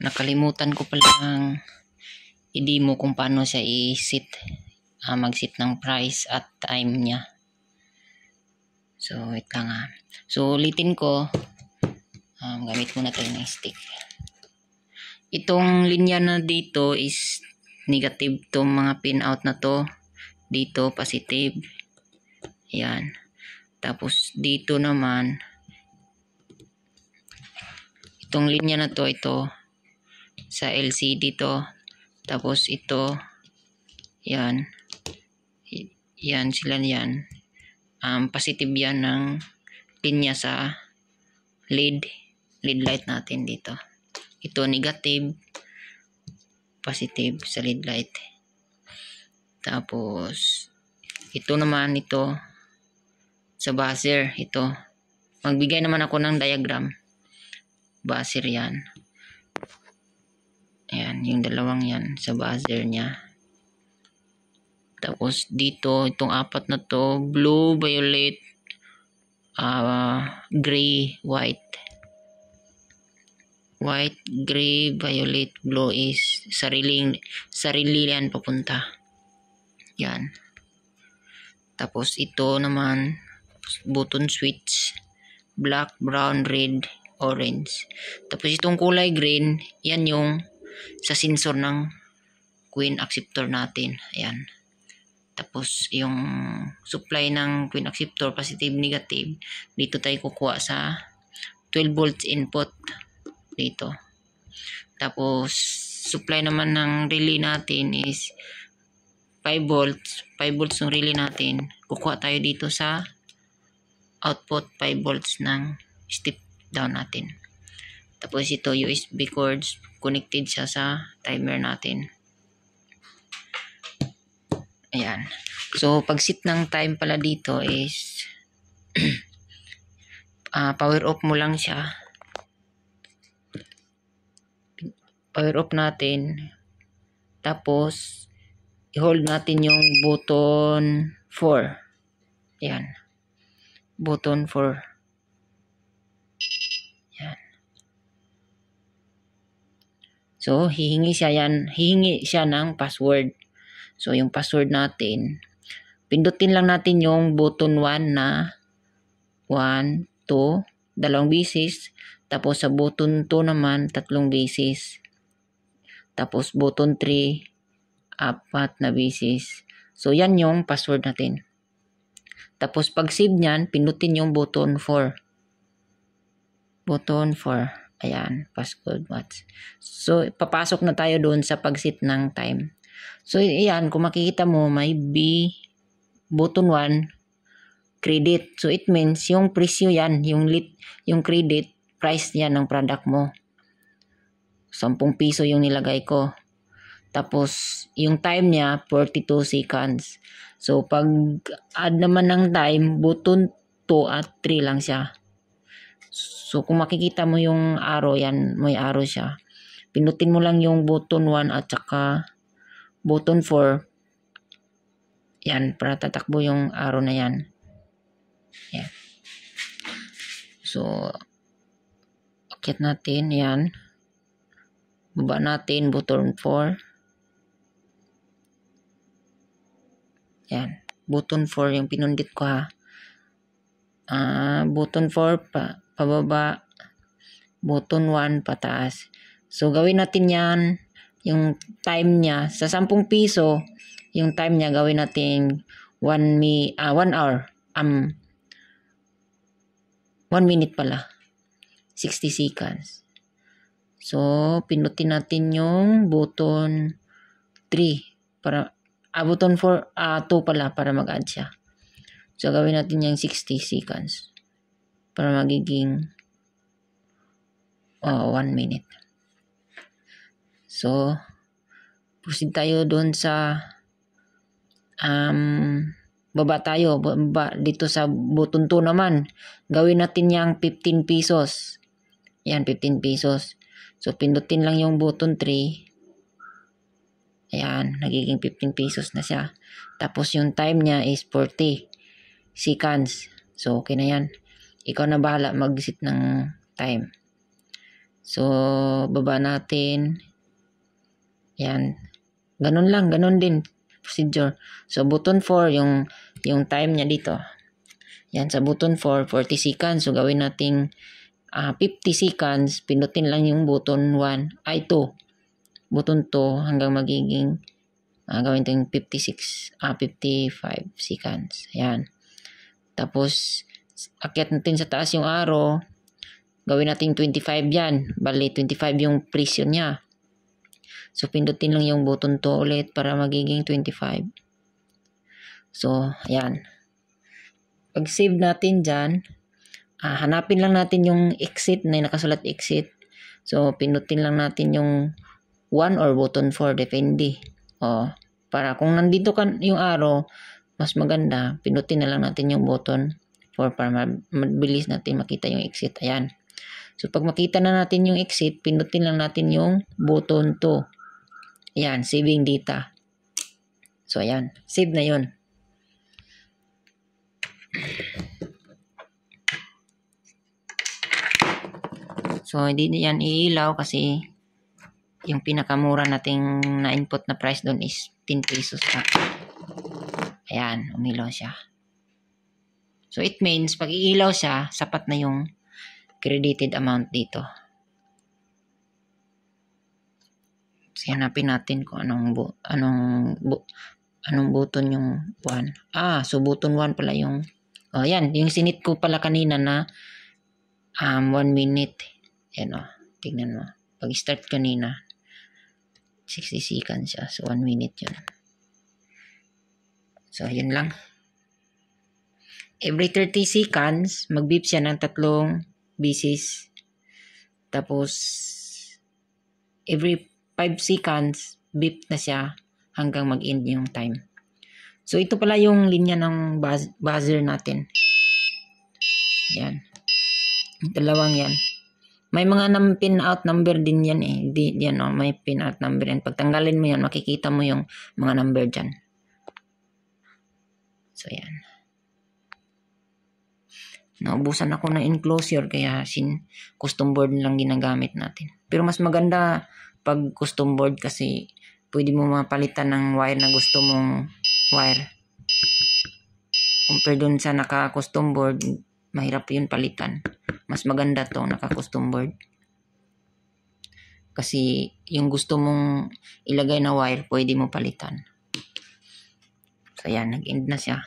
Nakalimutan ko palang i-demo kung paano siya i-set, mag-set ng price at time niya. So, wait lang ha. So, ulitin ko. Gamit muna tayo ng stick. Itong linya na dito is negative. Itong mga pin out na to. Dito, positive. Yan. Tapos, dito naman, itong linya na to, ito, sa LCD to. Tapos, ito, yan. Yan, sila yan. Positive yan ng linya sa LED light natin dito. Ito, negative, positive sa LED light. Tapos, ito naman, ito, sa buzzer, ito. Magbigay naman ako ng diagram. Buzzer yan. Ayan, yung dalawang yan sa buzzer niya. Tapos dito, itong apat na to, blue, violet, gray, white. White, gray, violet, blue is sarili yan papunta. Yan. Tapos ito naman, button switch, black, brown, red, orange. Tapos itong kulay green, yan yung sa sensor ng queen acceptor natin. Ayan. Tapos yung supply ng queen acceptor, positive, negative, dito tayo kukuha sa 12 volts input dito. Tapos supply naman ng relay natin is 5 volts. 5 volts ng relay natin. Kukuha tayo dito sa output 5 volts ng step down natin. Tapos ito USB cords, connected siya sa timer natin. Ayan. So pag set ng time pala dito is power off mo lang siya. Power off natin. Tapos i-hold natin yung button 4. Ayan. Button 4. Ayan. So hihingi siya ng password. So, yung password natin, pindutin lang natin yung button 1 na 1, 2, dalawang beses. Tapos sa button 2 naman, 3 beses. Tapos button 3, 4 na beses. So, yan yung password natin. Tapos pag save nyan, pindutin yung button 4. Button 4. Ayan, passcode match. So, papasok na tayo doon sa pag-set ng time. So, ayan, kung makikita mo, may B, button 1, credit. So, it means, yung presyo yan, yung credit, price yan ng product mo. 10 piso yung nilagay ko. Tapos, yung time niya, 42 seconds. So, pag add naman ng time, button 2 at 3 lang siya. So, kung makikita mo yung arrow, yan, may arrow siya. Pinutin mo lang yung button 1 at saka button 4. Yan, para tatakbo yung arrow na yan. Yan. So, akit natin, yan. Baba natin, button 4. Yan. Button 4 yung pinundit ko ha. Button 4 pababa. Button 1 pataas. So, gawin natin yan. Yung time niya, sa 10 piso, yung time niya gawin natin 1 hour. 1 minute pala. 60 seconds. So, pinutin natin yung button 3 para button 4, 2 pala para mag-add siya. So, gawin natin yung 60 seconds para magiging 1 minute. So, proceed tayo doon sa baba tayo. Dito sa button 2 naman. Gawin natin yung 15 pesos. Yan, 15 pesos. So, pindutin lang yung button 3. Ayan, nagiging 15 pesos na siya. Tapos, yung time niya is 40 seconds. So, okay na yan. Ikaw na bahala mag-set ng time. So, baba natin. Yan. Ganun lang, ganun din procedure. So, button 4, yung time niya dito. Yan, sa button 4, 40 seconds. So, gawin nating 50 seconds. Pindutin lang yung button 1, ay 2. Button 2 hanggang magiging gawin natin 55 seconds. Yan. Tapos, akyat natin sa taas yung arrow. Gawin natin 25 yan. Bali, 25 yung precision niya. So, pindutin lang yung button 2 ulit para magiging 25. So, ayan. Pag save natin dyan, hanapin lang natin yung exit na nakasulat exit. So, pindutin lang natin yung 1 or button 4, depende. Para kung nandito yung arrow, mas maganda, pindutin na lang natin yung button 4 para mabilis natin makita yung exit. Ayan. So, pag makita na natin yung exit, pindutin lang natin yung button 2. Ayan, saving data. So, ayan. Save na yun. So, hindi yan iilaw kasi yung pinakamura nating na-input na price doon is 10 pesos na. Ayan, umilaw siya. So, it means, pag iilaw siya, sapat na yung credited amount dito. So, hanapin natin kung anong button yung 1. So button 1 pala yung, yan, yung sinit ko pala kanina na 1 minute. Yan tignan mo. Pag start kanina, 60 seconds siya. So 1 minute yun. So, yun lang. Every 30 seconds, mag-beep siya ng 3 beses. Tapos, every 5 seconds, beep na siya hanggang mag-end yung time. So, ito pala yung linya ng buzzer natin. Yan. Dalawang yan. May mga pin out number din yan eh. Yan may pin out number yan. Pag tanggalin mo yan, makikita mo yung mga number dyan. So, yan. Naubusan ako ng enclosure kaya custom board lang ginagamit natin. Pero mas maganda pag custom board kasi pwede mo mapalitan ng wire na gusto mong wire. Compare dun sa naka-custom board, mahirap yun palitan. Mas maganda to naka-custom board. Kasi yung gusto mong ilagay na wire, pwede mo palitan. So, yan. Nag-end na siya.